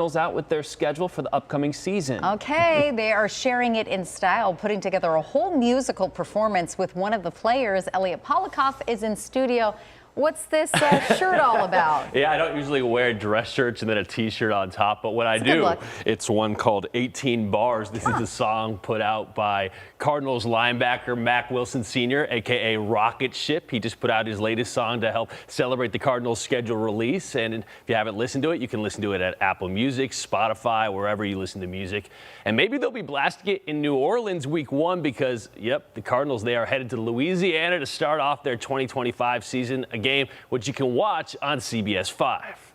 out with their schedule for the upcoming season. Okay, they are sharing it in style, putting together a whole musical performance with one of the players. Elliot Polikoff is in studio. What's this shirt all about? Yeah, I don't usually wear dress shirts and then a t-shirt on top, but when I do, it's one called 18 Bars. This is a song put out by Cardinals linebacker Mack Wilson Sr., aka Rocket Ship. He just put out his latest song to help celebrate the Cardinals' schedule release, and if you haven't listened to it, you can listen to it at Apple Music, Spotify, wherever you listen to music. And maybe they'll be blasting it in New Orleans week 1 because, yep, the Cardinals, they are headed to Louisiana to start off their 2025 season, a game which you can watch on CBS 5.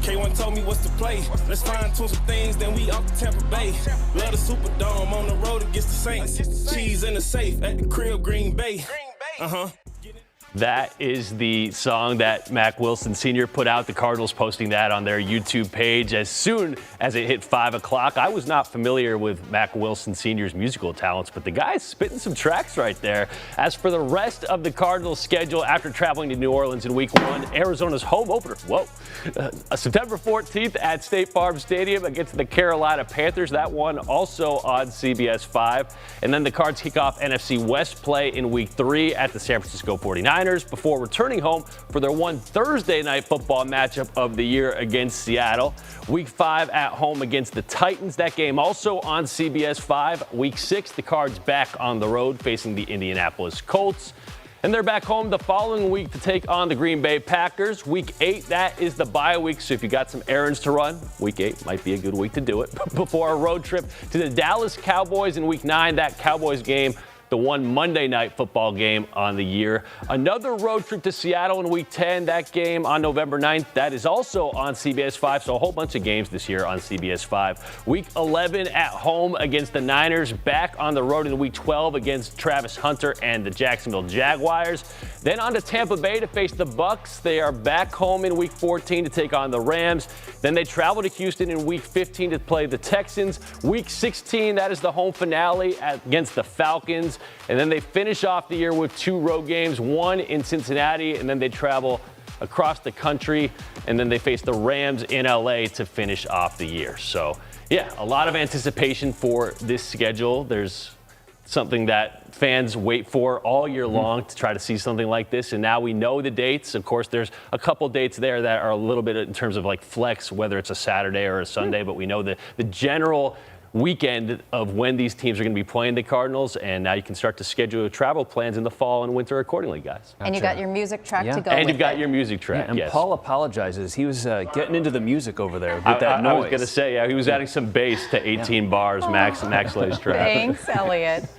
K1 told me what's the play. Let's fine tune some things, then we off to Tampa Bay. Love the Superdome on the road against the Saints. Cheese in the safe at the crib, Green Bay. That is the song that Mack Wilson Sr. put out. The Cardinals posting that on their YouTube page as soon as it hit 5 o'clock. I was not familiar with Mack Wilson Sr.'s musical talents, but the guy's spitting some tracks right there. As for the rest of the Cardinals' schedule after traveling to New Orleans in week 1, Arizona's home opener, September 14th at State Farm Stadium against the Carolina Panthers. That one also on CBS 5. And then the Cards kick off NFC West play in week 3 at the San Francisco 49ers. Before returning home for their one Thursday night football matchup of the year against Seattle. Week 5 at home against the Titans. That game also on CBS 5. Week 6, the Cards back on the road facing the Indianapolis Colts. And they're back home the following week to take on the Green Bay Packers. Week 8, that is the bye week, so if you got some errands to run, week 8 might be a good week to do it. Before a road trip to the Dallas Cowboys in week 9, that Cowboys game, the one Monday night football game on the year. Another road trip to Seattle in week 10, that game on November 9th. That is also on CBS 5, so a whole bunch of games this year on CBS 5. Week 11 at home against the Niners, back on the road in week 12 against Travis Hunter and the Jacksonville Jaguars. Then on to Tampa Bay to face the Bucs. They are back home in week 14 to take on the Rams. Then they travel to Houston in week 15 to play the Texans. Week 16, that is the home finale against the Falcons. And then they finish off the year with 2 road games, one in Cincinnati, and then they travel across the country, and then they face the Rams in LA to finish off the year. So, yeah, a lot of anticipation for this schedule. There's something that fans wait for all year long to try to see something like this. And now we know the dates. Of course, there's a couple dates there that are a little bit in terms of like flex, whether it's a Saturday or a Sunday, but we know the general weekend of when these teams are going to be playing the Cardinals, and now you can start to schedule your travel plans in the fall and winter accordingly, guys. And you got your music track to go with. And you've got your music track, and yes. Paul apologizes. He was getting into the music over there with that noise. I was going to say, yeah, he was adding some bass to 18 Bars, Max Lay's track. Thanks, Elliot.